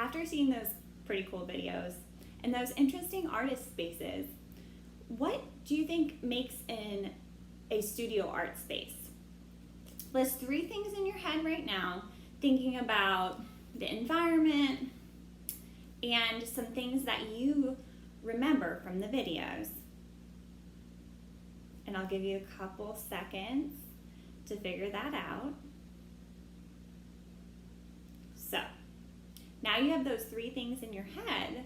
after seeing those pretty cool videos and those interesting artist spaces, what do you think makes a studio art space? List 3 things in your head right now, thinking about the environment and some things that you remember from the videos. And I'll give you a couple seconds to figure that out. So, now you have those 3 things in your head.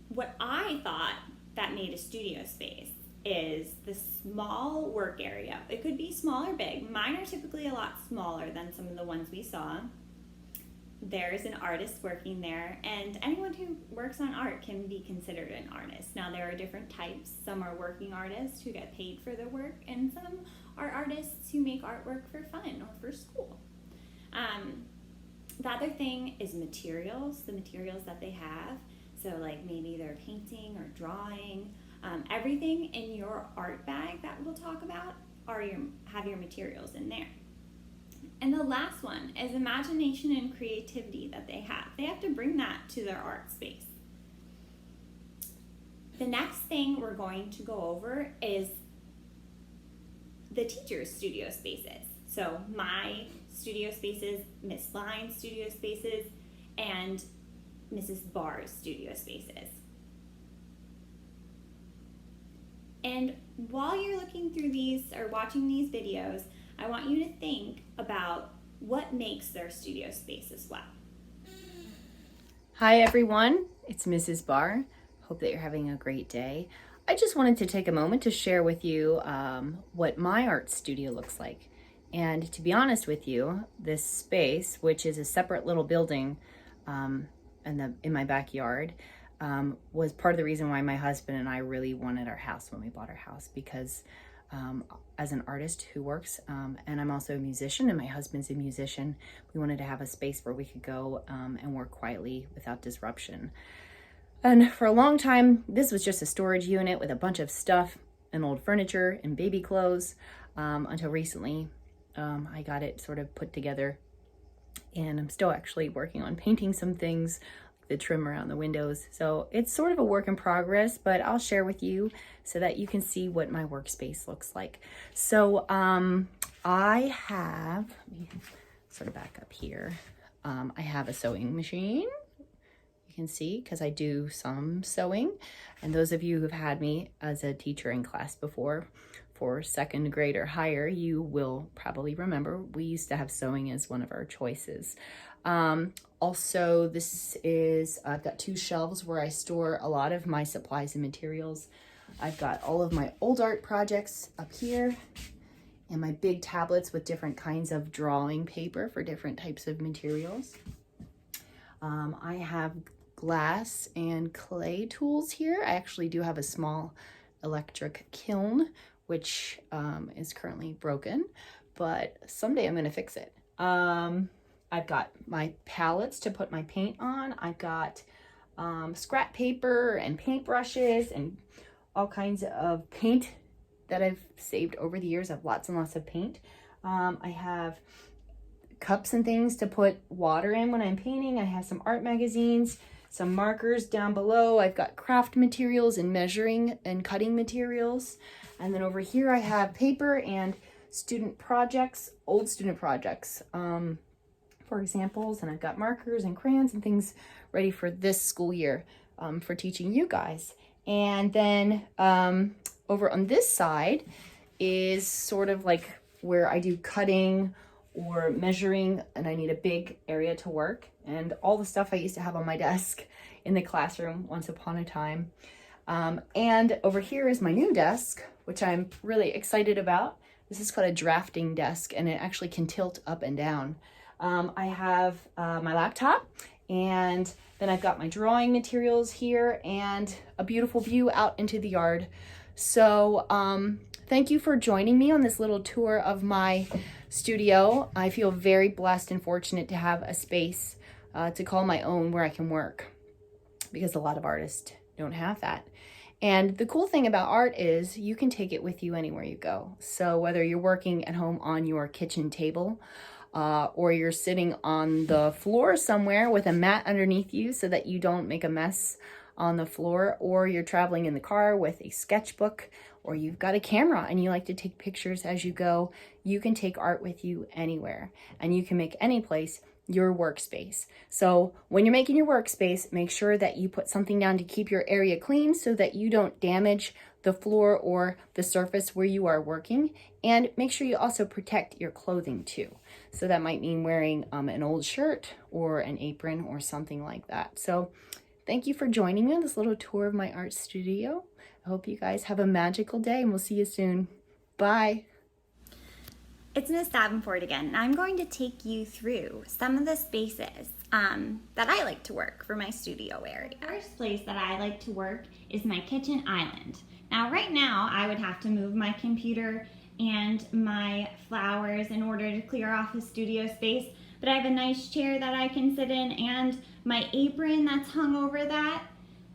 What I thought that made a studio space is the small work area. It could be small or big. Mine are typically a lot smaller than some of the ones we saw. There's an artist working there, and anyone who works on art can be considered an artist. Now, there are different types. Some are working artists who get paid for their work, and some are artists who make artwork for fun or for school. The other thing is materials, the materials that they have. So like maybe they're painting or drawing. Everything in your art bag that we'll talk about have your materials in there. And the last one is imagination and creativity that they have. They have to bring that to their art space. The next thing we're going to go over is the teachers' studio spaces. So my studio spaces, Miss Line's studio spaces, and Mrs. Barr's studio spaces. And while you're looking through these or watching these videos, I want you to think about what makes their studio space as well. Hi everyone, it's Mrs. Barr. Hope that you're having a great day. I just wanted to take a moment to share with you what my art studio looks like. And to be honest with you, this space, which is a separate little building in my backyard, was part of the reason why my husband and I really wanted our house when we bought our house, because as an artist who works, and I'm also a musician and my husband's a musician, we wanted to have a space where we could go and work quietly without disruption. And for a long time, this was just a storage unit with a bunch of stuff and old furniture and baby clothes, until recently I got it sort of put together, and I'm still actually working on painting some things, the trim around the windows. So it's sort of a work in progress, but I'll share with you so that you can see what my workspace looks like. So I have, let me sort of back up here. I have a sewing machine. You can see, because I do some sewing. And those of you who've had me as a teacher in class before, for 2nd grade or higher, you will probably remember we used to have sewing as one of our choices. Also, I've got 2 shelves where I store a lot of my supplies and materials. I've got all of my old art projects up here and my big tablets with different kinds of drawing paper for different types of materials. I have glass and clay tools here. I actually do have a small electric kiln, which is currently broken, but someday I'm going to fix it. I've got my palettes to put my paint on. I've got scrap paper and paint brushes and all kinds of paint that I've saved over the years. I have lots and lots of paint. I have cups and things to put water in when I'm painting. I have some art magazines, some markers down below. I've got craft materials and measuring and cutting materials. And then over here I have paper and student projects, old student projects, for examples. And I've got markers and crayons and things ready for this school year for teaching you guys. And then over on this side is sort of like where I do cutting or measuring, and I need a big area to work, and all the stuff I used to have on my desk in the classroom once upon a time. And over here is my new desk, which I'm really excited about. This is called a drafting desk, and it actually can tilt up and down. I have my laptop, and then I've got my drawing materials here and a beautiful view out into the yard. So thank you for joining me on this little tour of my studio. I feel very blessed and fortunate to have a space to call my own where I can work, because a lot of artists don't have that. And the cool thing about art is you can take it with you anywhere you go. So whether you're working at home on your kitchen table, or you're sitting on the floor somewhere with a mat underneath you so that you don't make a mess on the floor, or you're traveling in the car with a sketchbook, or you've got a camera and you like to take pictures as you go, you can take art with you anywhere, and you can make any place your workspace. So when you're making your workspace, make sure that you put something down to keep your area clean so that you don't damage the floor or the surface where you are working. And make sure you also protect your clothing too. So that might mean wearing an old shirt or an apron or something like that. So thank you for joining me on this little tour of my art studio. I hope you guys have a magical day, and we'll see you soon. Bye. It's Miss Davenport again, and I'm going to take you through some of the spaces that I like to work for my studio area. The first place that I like to work is my kitchen island. Now, right now, I would have to move my computer and my flowers in order to clear off the studio space, but I have a nice chair that I can sit in and my apron that's hung over that.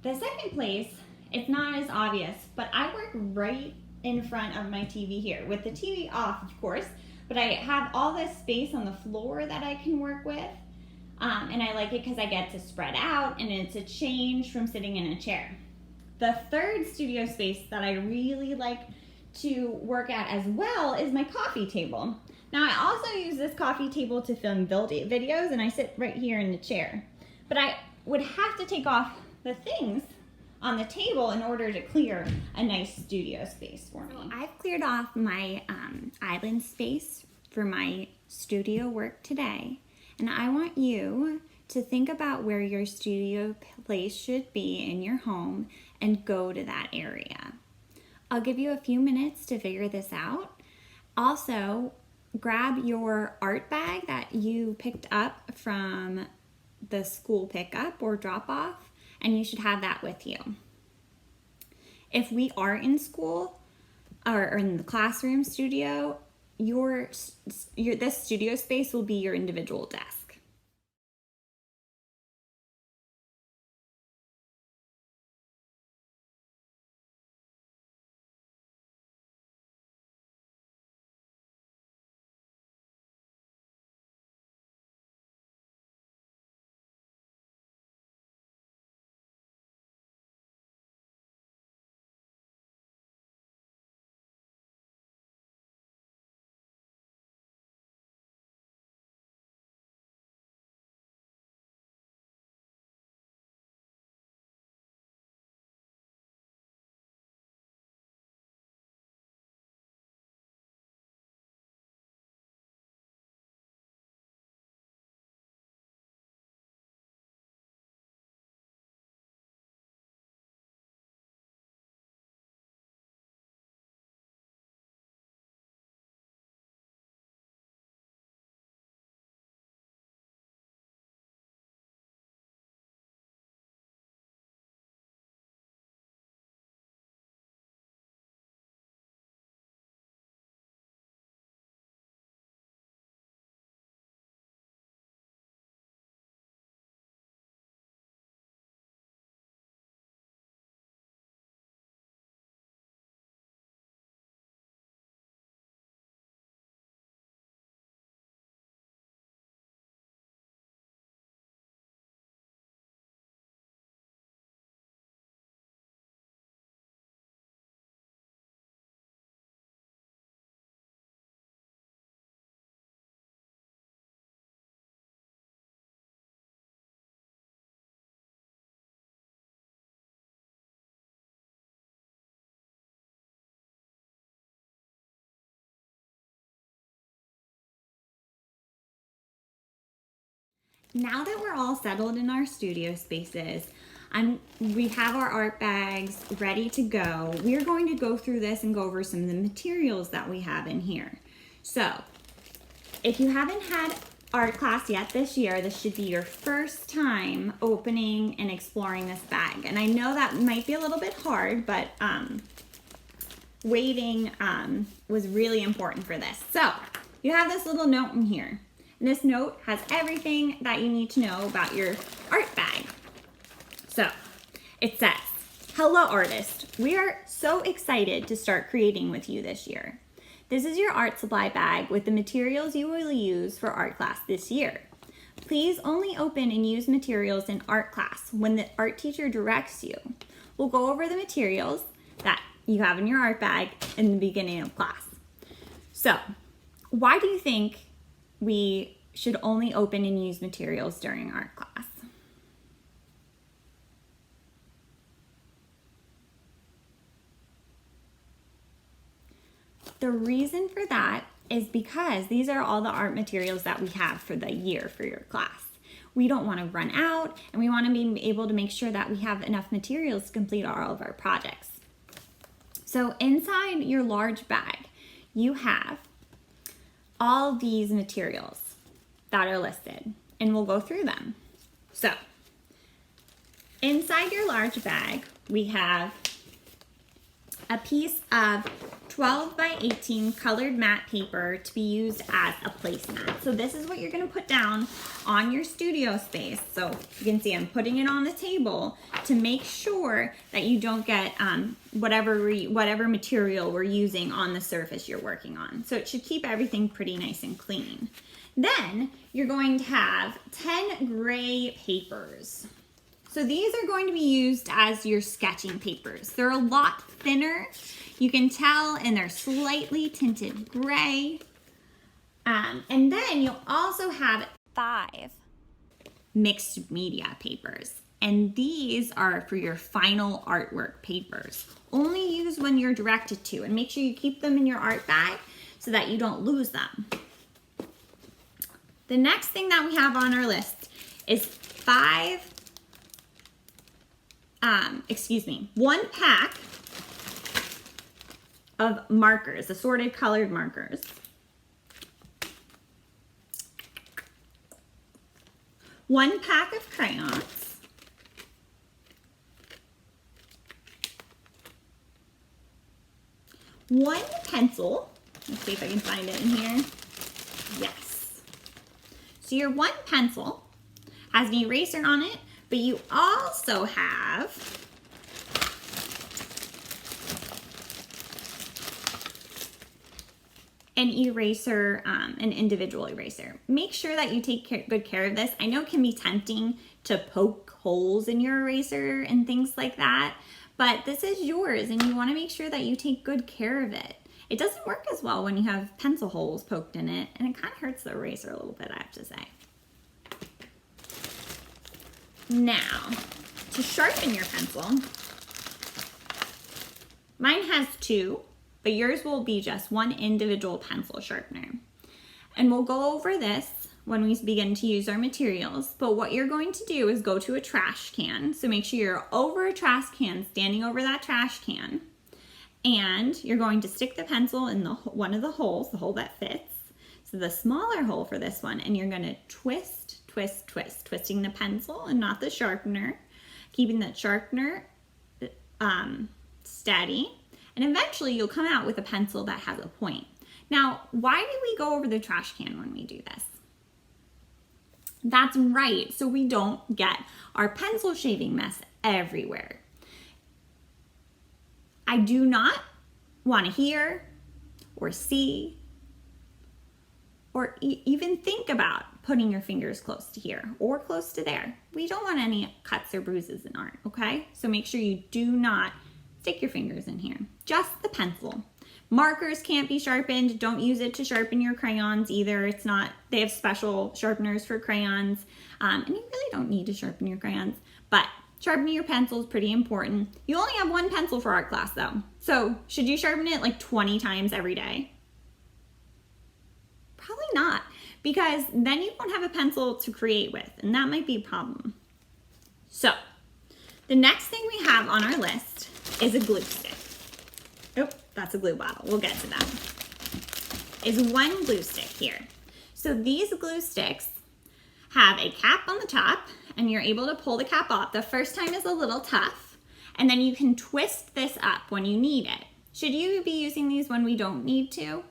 The second place, it's not as obvious, but I work right in front of my TV here, with the TV off, of course, but I have all this space on the floor that I can work with, and I like it because I get to spread out, and it's a change from sitting in a chair. The third studio space that I really like to work at as well is my coffee table. Now, I also use this coffee table to film videos, and I sit right here in the chair. But I would have to take off the things on the table in order to clear a nice studio space for me. So I've cleared off my island space for my studio work today, and I want you to think about where your studio place should be in your home and go to that area. I'll give you a few minutes to figure this out. Also, grab your art bag that you picked up from the school pickup or drop off, and you should have that with you. If we are in school or in the classroom studio, this studio space will be your individual desk. Now that we're all settled in our studio spaces, we have our art bags ready to go. We're going to go through this and go over some of the materials that we have in here. So, if you haven't had art class yet this year, this should be your first time opening and exploring this bag. And I know that might be a little bit hard, but waiting was really important for this. So, you have this little note in here. And this note has everything that you need to know about your art bag. So, it says, "Hello artist, we are so excited to start creating with you this year. This is your art supply bag with the materials you will use for art class this year. Please only open and use materials in art class when the art teacher directs you. We'll go over the materials that you have in your art bag in the beginning of class. So, why do you think we should only open and use materials during art class? The reason for that is because these are all the art materials that we have for the year for your class. We don't want to run out, and we want to be able to make sure that we have enough materials to complete all of our projects. So inside your large bag, you have all these materials that are listed, and we'll go through them. So inside your large bag, we have a piece of 12 by 18 colored matte paper to be used as a placemat. So this is what you're going to put down on your studio space. So you can see I'm putting it on the table to make sure that you don't get whatever material we're using on the surface you're working on. So it should keep everything pretty nice and clean. Then you're going to have 10 gray papers. So these are going to be used as your sketching papers. They're a lot thinner, you can tell, and they're slightly tinted gray. And then you'll also have 5 mixed media papers. And these are for your final artwork papers. Only use when you're directed to, and make sure you keep them in your art bag so that you don't lose them. The next thing that we have on our list is 1 pack of markers, assorted colored markers. 1 pack of crayons. 1 pencil. Let's see if I can find it in here. Yes. So your 1 pencil has an eraser on it, but you also have an eraser, an individual eraser. Make sure that you take good care of this. I know it can be tempting to poke holes in your eraser and things like that, but this is yours and you want to make sure that you take good care of it. It doesn't work as well when you have pencil holes poked in it, and it kind of hurts the eraser a little bit, I have to say. Now, to sharpen your pencil, mine has 2, but yours will be just 1 individual pencil sharpener. And we'll go over this when we begin to use our materials, but what you're going to do is go to a trash can. So make sure you're over a trash can, standing over that trash can, and you're going to stick the pencil in one of the holes, the hole that fits. So the smaller hole for this one, and you're going to twist, twist, twist, twisting the pencil and not the sharpener, keeping that sharpener steady, and eventually you'll come out with a pencil that has a point. Now, why do we go over the trash can when we do this? That's right, so we don't get our pencil shaving mess everywhere. I do not want to hear or see or even think about putting your fingers close to here or close to there. We don't want any cuts or bruises in art, okay? So make sure you do not stick your fingers in here, just the pencil. Markers can't be sharpened. Don't use it to sharpen your crayons either. It's not, they have special sharpeners for crayons, and you really don't need to sharpen your crayons, but sharpening your pencil is pretty important. You only have 1 pencil for art class though. So should you sharpen it like 20 times every day? Probably not, because then you won't have a pencil to create with, and that might be a problem. So the next thing we have on our list is a glue stick. Oh, that's a glue bottle. We'll get to that. Is 1 glue stick here. So these glue sticks have a cap on the top, and you're able to pull the cap off. The first time is a little tough, and then you can twist this up when you need it. Should you be using these when we don't need to?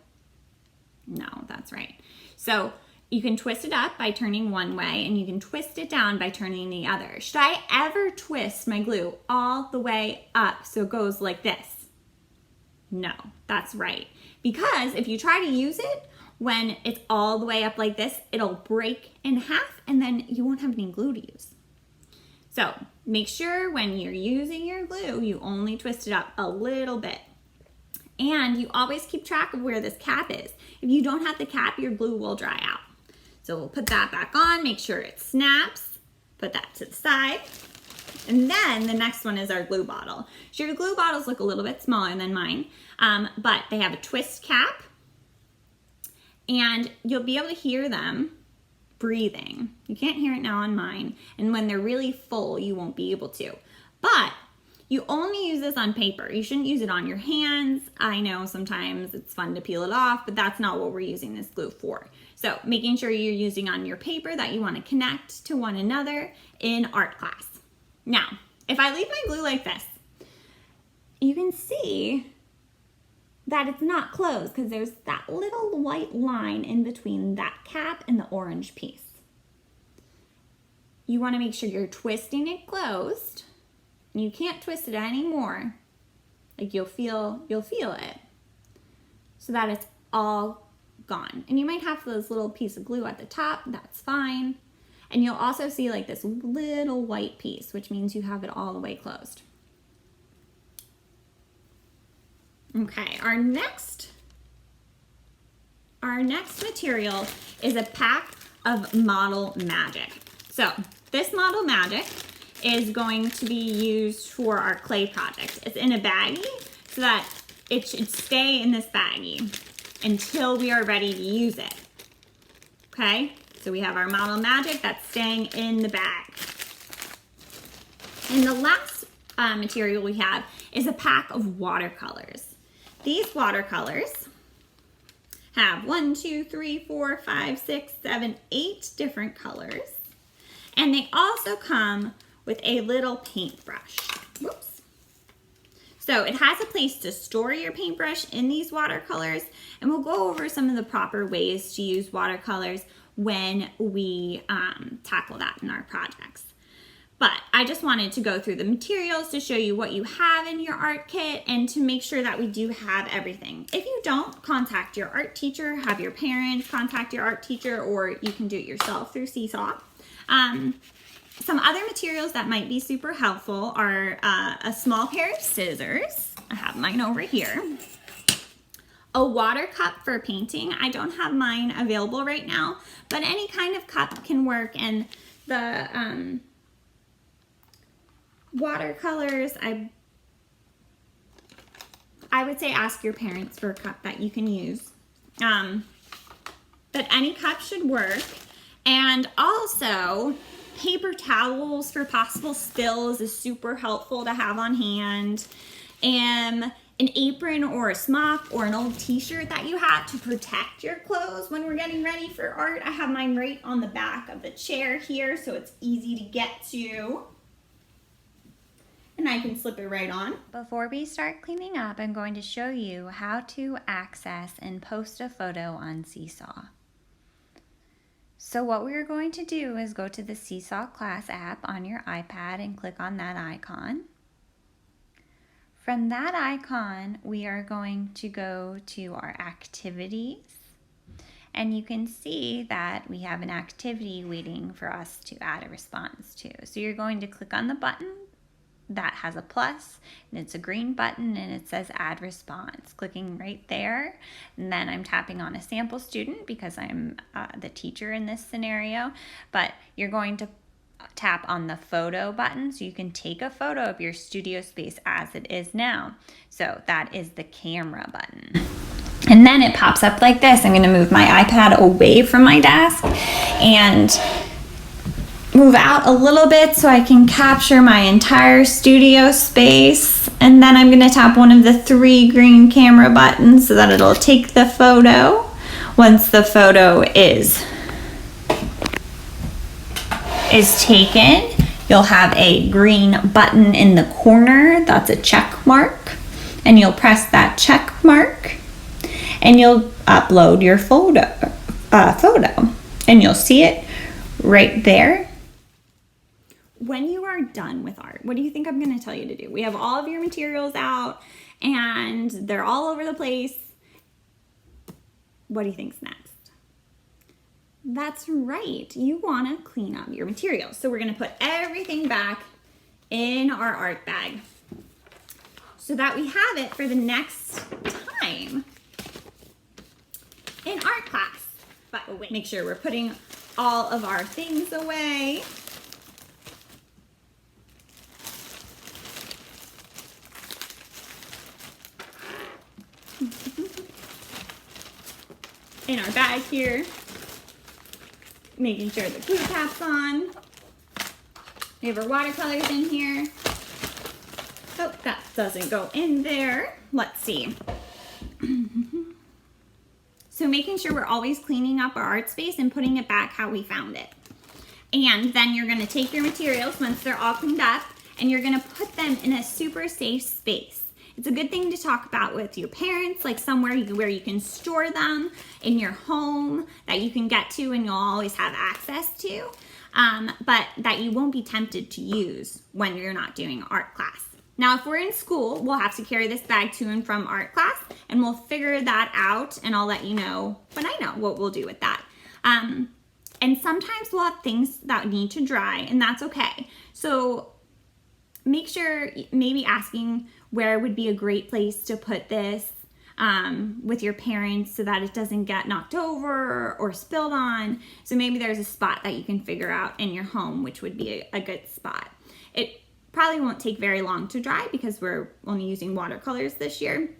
No, that's right. So you can twist it up by turning one way, and you can twist it down by turning the other. Should I ever twist my glue all the way up so it goes like this? No, that's right. Because if you try to use it when it's all the way up like this, it'll break in half and then you won't have any glue to use. So make sure when you're using your glue, you only twist it up a little bit. And you always keep track of where this cap is. If you don't have the cap, your glue will dry out. So we'll put that back on, make sure it snaps, put that to the side. And then the next one is our glue bottle. So your glue bottles look a little bit smaller than mine, but they have a twist cap and you'll be able to hear them breathing. You can't hear it now on mine. And when they're really full, you won't be able to. But you only use this on paper. You shouldn't use it on your hands. I know sometimes it's fun to peel it off, but that's not what we're using this glue for. So making sure you're using on your paper that you want to connect to one another in art class. Now, if I leave my glue like this, you can see that it's not closed because there's that little white line in between that cap and the orange piece. You want to make sure you're twisting it closed. You can't twist it anymore. Like you'll feel it so that it's all gone. And you might have this little piece of glue at the top, that's fine. And you'll also see like this little white piece, which means you have it all the way closed. Okay, our next material is a pack of Model Magic. So this Model Magic is going to be used for our clay project. It's in a baggie so that it should stay in this baggie until we are ready to use it. Okay, so we have our Model Magic that's staying in the bag. And the last material we have is a pack of watercolors. These watercolors have 1, 2, 3, 4, 5, 6, 7, 8 different colors. And they also come with a little paintbrush. Whoops. So it has a place to store your paintbrush in these watercolors, and we'll go over some of the proper ways to use watercolors when we tackle that in our projects. But I just wanted to go through the materials to show you what you have in your art kit and to make sure that we do have everything. If you don't, contact your art teacher, have your parents contact your art teacher, or you can do it yourself through Seesaw. Some other materials that might be super helpful are a small pair of scissors. I have mine over here. A water cup for painting. I don't have mine available right now, but any kind of cup can work. And the watercolors, I would say ask your parents for a cup that you can use. But any cup should work. And also, paper towels for possible spills is super helpful to have on hand. And an apron or a smock or an old t-shirt that you have to protect your clothes when we're getting ready for art. I have mine right on the back of the chair here, so it's easy to get to. And I can slip it right on. Before we start cleaning up, I'm going to show you how to access and post a photo on Seesaw. So what we're going to do is go to the Seesaw Class app on your iPad and click on that icon. From that icon, we are going to go to our activities. And you can see that we have an activity waiting for us to add a response to. So you're going to click on the button that has a plus, and it's a green button, and it says add response. Clicking right there, and then I'm tapping on a sample student because I'm the teacher in this scenario, but you're going to tap on the photo button so you can take a photo of your studio space as it is now. So that is the camera button. And then it pops up like this. I'm going to move my iPad away from my desk and move out a little bit so I can capture my entire studio space. And then I'm going to tap one of the 3 green camera buttons so that it'll take the photo. Once the photo is taken, you'll have a green button in the corner. That's a check mark. And you'll press that check mark and you'll upload your photo. And you'll see it right there. when you are done with art, what do you think I'm going to tell you to do? We have all of your materials out and they're all over the place. What do you think's next? That's right. You want to clean up your materials. So we're going to put everything back in our art bag so that we have it for the next time in art class. But wait, make sure we're putting all of our things away. In our bag here. Making sure the glue cap's on. We have our watercolors in here. Oh, that doesn't go in there. Let's see. So making sure we're always cleaning up our art space and putting it back how we found it. And then you're gonna take your materials once they're all cleaned up and you're gonna put them in a super safe space. It's a good thing to talk about with your parents, like somewhere where you can store them in your home that you can get to and you'll always have access to, but that you won't be tempted to use when you're not doing art class. Now, if we're in school, we'll have to carry this bag to and from art class and we'll figure that out and I'll let you know when I know what we'll do with that. And sometimes we'll have things that need to dry and that's okay. So make sure, maybe asking where would be a great place to put this with your parents so that it doesn't get knocked over or spilled on. So maybe there's a spot that you can figure out in your home, which would be a good spot. It probably won't take very long to dry because we're only using watercolors this year.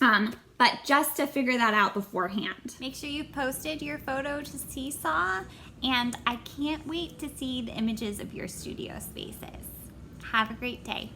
But just to figure that out beforehand. Make sure you posted your photo to Seesaw, and I can't wait to see the images of your studio spaces. Have a great day.